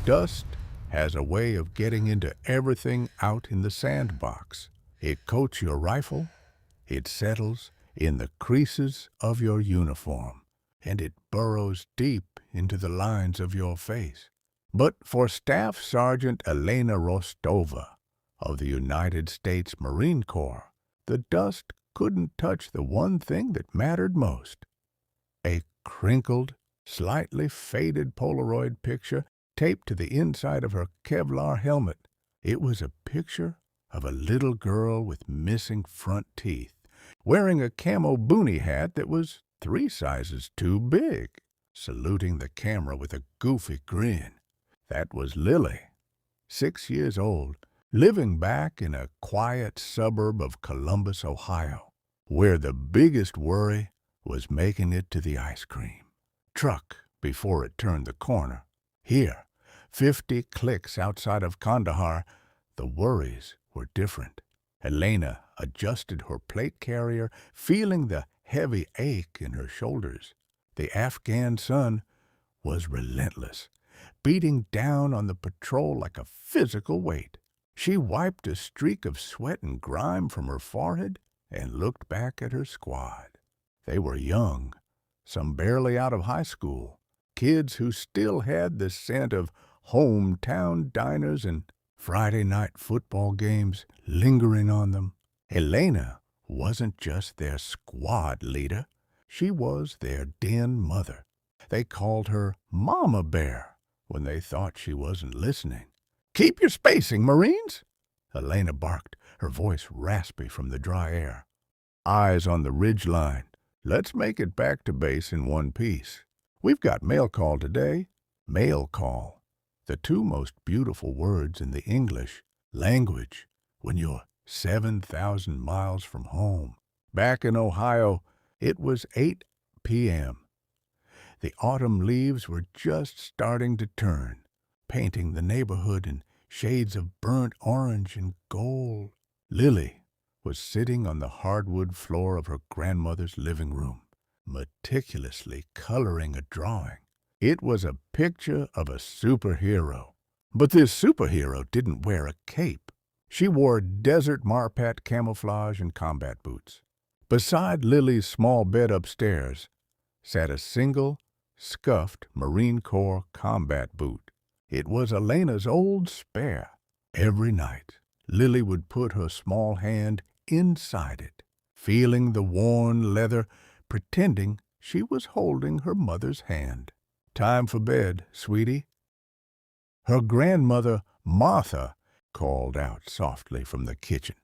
Dust has a way of getting into everything out in the sandbox. It coats your rifle, it settles in the creases of your uniform, and it burrows deep into the lines of your face. But for Staff Sergeant Elena Rostova of the United States Marine Corps, the dust couldn't touch the one thing that mattered most. A crinkled, slightly faded Polaroid picture taped to the inside of her Kevlar helmet. It was a picture of a little girl with missing front teeth, wearing a camo boonie hat that was 3 sizes too big, saluting the camera with a goofy grin. That was Lily, 6 years old, living back in a quiet suburb of Columbus, Ohio, where the biggest worry was making it to the ice cream truck before it turned the corner. Here, 50 clicks outside of Kandahar, the worries were different. Elena adjusted her plate carrier, feeling the heavy ache in her shoulders. The Afghan sun was relentless, beating down on the patrol like a physical weight. She wiped a streak of sweat and grime from her forehead and looked back at her squad. They were young, some barely out of high school, kids who still had the scent of hometown diners and Friday night football games lingering on them. Elena wasn't just their squad leader. She was their den mother. They called her Mama Bear when they thought she wasn't listening. "Keep your spacing, Marines!" Elena barked, her voice raspy from the dry air. "Eyes on the ridge line. Let's make it back to base in one piece. We've got mail call today." Mail call, the 2 most beautiful words in the English language when you're 7,000 miles from home. Back in Ohio, it was 8 p.m. The autumn leaves were just starting to turn, painting the neighborhood in shades of burnt orange and gold. Lily was sitting on the hardwood floor of her grandmother's living room, meticulously coloring a drawing. It was a picture of a superhero. But this superhero didn't wear a cape. She wore desert marpat camouflage and combat boots. Beside Lily's small bed upstairs sat a single, scuffed Marine Corps combat boot. It was Elena's old spare. Every night, Lily would put her small hand inside it, feeling the worn leather, pretending she was holding her mother's hand. "Time for bed, sweetie." Her grandmother, Martha, called out softly from the kitchen.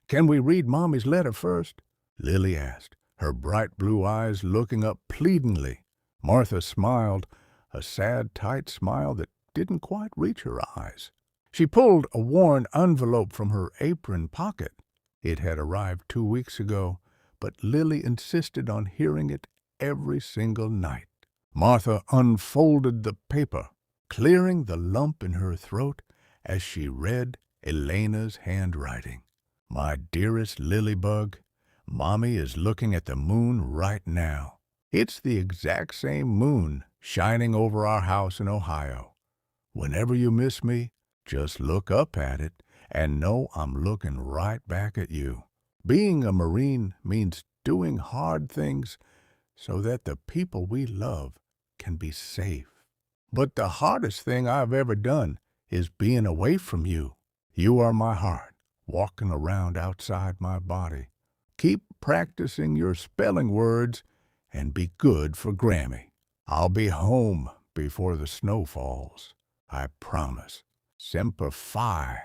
"Can we read Mommy's letter first?" Lily asked, her bright blue eyes looking up pleadingly. Martha smiled, a sad, tight smile that didn't quite reach her eyes. She pulled a worn envelope from her apron pocket. It had arrived 2 weeks ago, but Lily insisted on hearing it every single night. Martha unfolded the paper, clearing the lump in her throat as she read Elena's handwriting. "My dearest Lilybug, Mommy is looking at the moon right now. It's the exact same moon shining over our house in Ohio. Whenever you miss me, just look up at it and know I'm looking right back at you. Being a Marine means doing hard things so that the people we love can be safe. But the hardest thing I've ever done is being away from you. You are my heart, walking around outside my body. Keep practicing your spelling words and be good for Grammy. I'll be home before the snow falls. I promise. Semper Fi,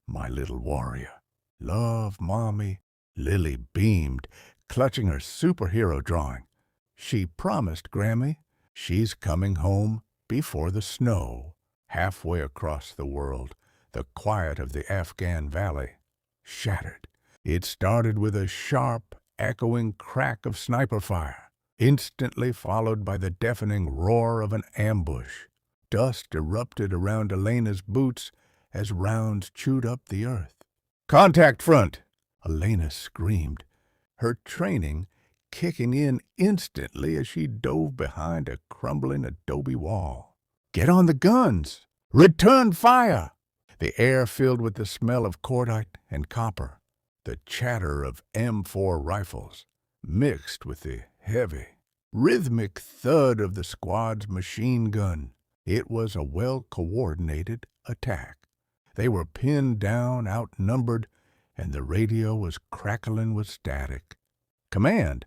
my little warrior. Love, Mommy." Lily beamed, clutching her superhero drawing. She promised Grammy she's coming home before the snow. Halfway across the world, the quiet of the Afghan valley shattered. It started with a sharp, echoing crack of sniper fire, instantly followed by the deafening roar of an ambush. Dust erupted around Elena's boots as rounds chewed up the earth. "Contact front!" Elena screamed, her training kicking in instantly as she dove behind a crumbling adobe wall. "Get on the guns!" Return fire! The air filled with the smell of cordite and copper, the chatter of M4 rifles, mixed with the heavy, rhythmic thud of the squad's machine gun. It was a well-coordinated attack. They were pinned down, outnumbered, and the radio was crackling with static. Command,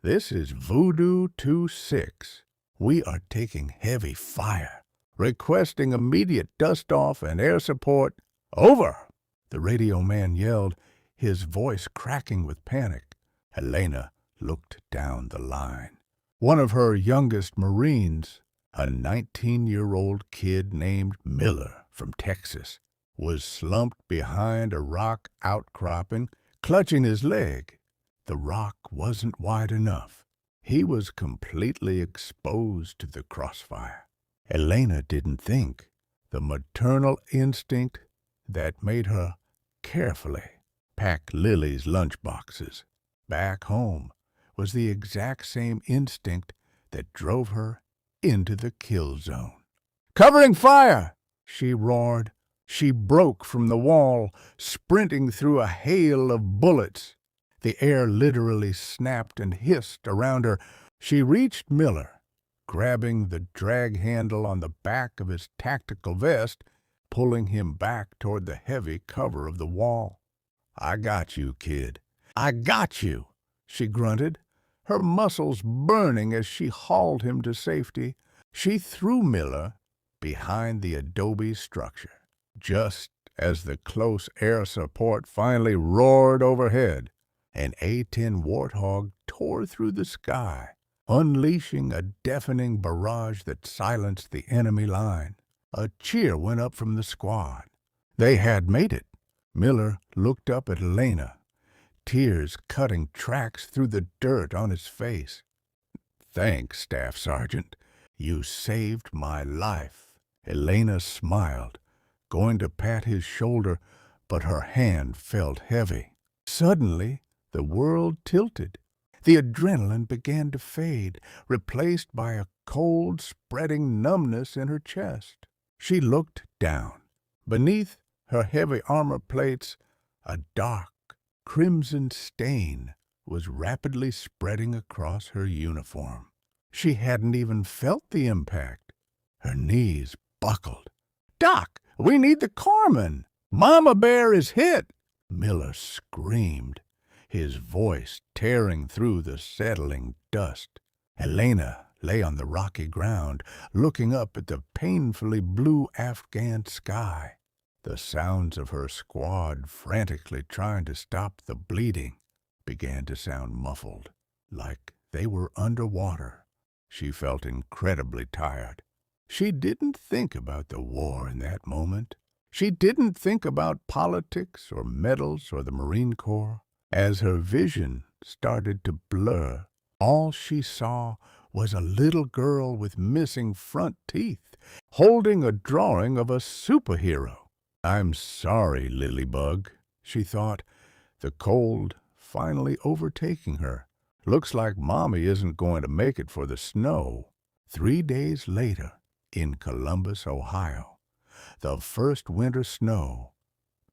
this is Voodoo 2-6. We are taking heavy fire. Requesting immediate dust-off and air support. Over! The radio man yelled, his voice cracking with panic. Elena looked down the line. One of her youngest Marines, a 19-year-old kid named Miller from Texas, was slumped behind a rock outcropping, clutching his leg. The rock wasn't wide enough. He was completely exposed to the crossfire. Elena didn't think. The maternal instinct that made her carefully pack Lily's lunchboxes back home was the exact same instinct that drove her into the kill zone. "Covering fire!" she roared. She broke from the wall, sprinting through a hail of bullets. The air literally snapped and hissed around her. She reached Miller, grabbing the drag handle on the back of his tactical vest, pulling him back toward the heavy cover of the wall. "I got you, kid. I got you," she grunted, her muscles burning as she hauled him to safety. She threw Miller behind the adobe structure. Just as the close air support finally roared overhead, an A-10 Warthog tore through the sky, unleashing a deafening barrage that silenced the enemy line. A cheer went up from the squad. They had made it. Miller looked up at Elena, tears cutting tracks through the dirt on his face. "Thanks, Staff Sergeant. You saved my life." Elena smiled, going to pat his shoulder, but her hand felt heavy. Suddenly, the world tilted. The adrenaline began to fade, replaced by a cold, spreading numbness in her chest. She looked down. Beneath her heavy armor plates, a dark, crimson stain was rapidly spreading across her uniform. She hadn't even felt the impact. Her knees buckled. "Doc, we need the corpsman! Mama Bear is hit!" Miller screamed, his voice tearing through the settling dust. Elena lay on the rocky ground, looking up at the painfully blue Afghan sky. The sounds of her squad frantically trying to stop the bleeding began to sound muffled, like they were underwater. She felt incredibly tired. She didn't think about the war in that moment. She didn't think about politics or medals or the Marine Corps. As her vision started to blur, all she saw was a little girl with missing front teeth, holding a drawing of a superhero. "I'm sorry, Lilybug," she thought, the cold finally overtaking her. "Looks like Mommy isn't going to make it for the snow." 3 days later, in Columbus, Ohio, the first winter snow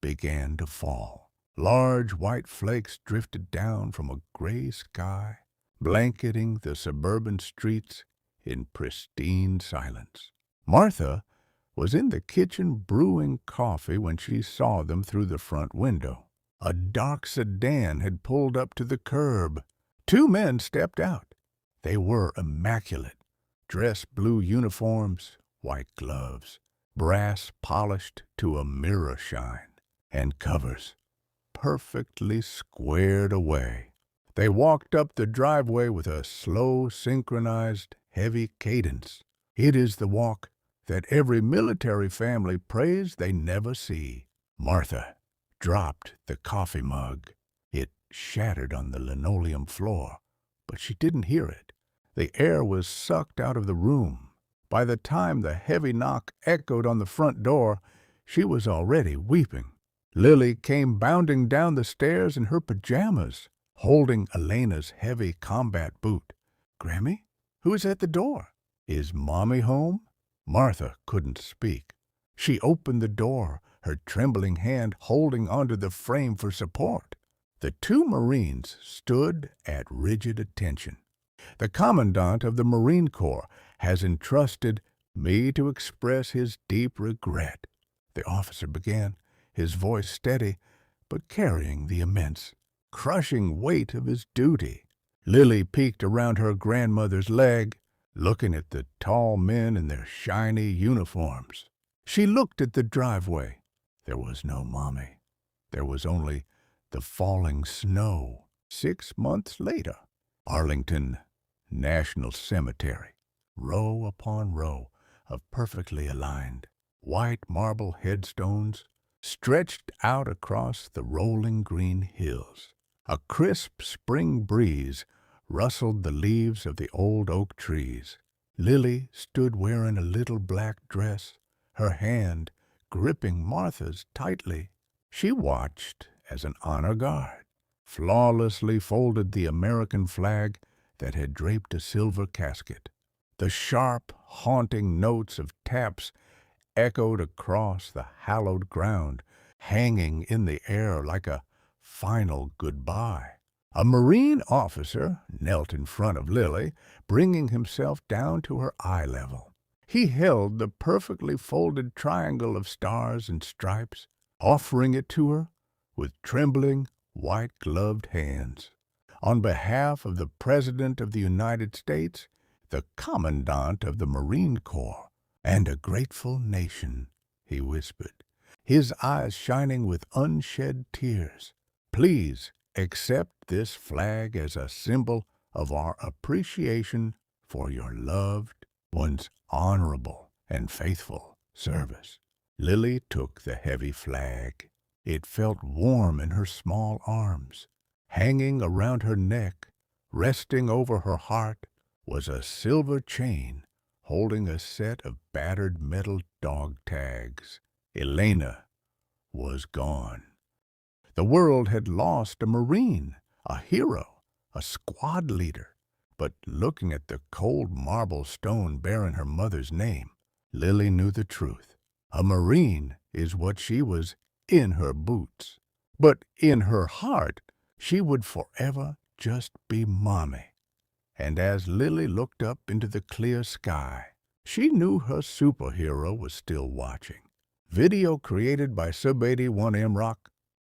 began to fall. Large white flakes drifted down from a gray sky, blanketing the suburban streets in pristine silence. Martha was in the kitchen brewing coffee when she saw them through the front window. A dark sedan had pulled up to the curb. 2 men stepped out. They were immaculate. Dress blue uniforms, white gloves, brass polished to a mirror shine, and covers perfectly squared away. They walked up the driveway with a slow, synchronized, heavy cadence. It is the walk that every military family prays they never see. Martha dropped the coffee mug. It shattered on the linoleum floor, but she didn't hear it. The air was sucked out of the room. By the time the heavy knock echoed on the front door, she was already weeping. Lily came bounding down the stairs in her pajamas, holding Elena's heavy combat boot. "Grammy, who's at the door? Is Mommy home?" Martha couldn't speak. She opened the door, her trembling hand holding onto the frame for support. The two Marines stood at rigid attention. The Commandant of the Marine Corps has entrusted me to express his deep regret. The officer began, his voice steady, but carrying the immense, crushing weight of his duty. Lily peeked around her grandmother's leg, looking at the tall men in their shiny uniforms. She looked at the driveway. There was no Mommy. There was only the falling snow. 6 months later, Arlington National Cemetery, row upon row of perfectly aligned, white marble headstones stretched out across the rolling green hills. A crisp spring breeze rustled the leaves of the old oak trees. Lily stood wearing a little black dress, her hand gripping Martha's tightly. She watched as an honor guard flawlessly folded the American flag that had draped a silver casket. The sharp, haunting notes of taps echoed across the hallowed ground, hanging in the air like a final goodbye. A Marine officer knelt in front of Lily, bringing himself down to her eye level. He held the perfectly folded triangle of stars and stripes, offering it to her with trembling, white-gloved hands. On behalf of the President of the United States, the Commandant of the Marine Corps, and a grateful nation, he whispered, his eyes shining with unshed tears, please accept this flag as a symbol of our appreciation for your loved one's honorable and faithful service. Lily took the heavy flag. It felt warm in her small arms. Hanging around her neck, resting over her heart, was a silver chain holding a set of battered metal dog tags. Elena was gone. The world had lost a Marine, a hero, a squad leader. But looking at the cold marble stone bearing her mother's name, Lily knew the truth. A Marine is what she was in her boots. But in her heart, she would forever just be Mommy. And as Lily looked up into the clear sky, she knew her superhero was still watching. Video created by Sub-81M Rock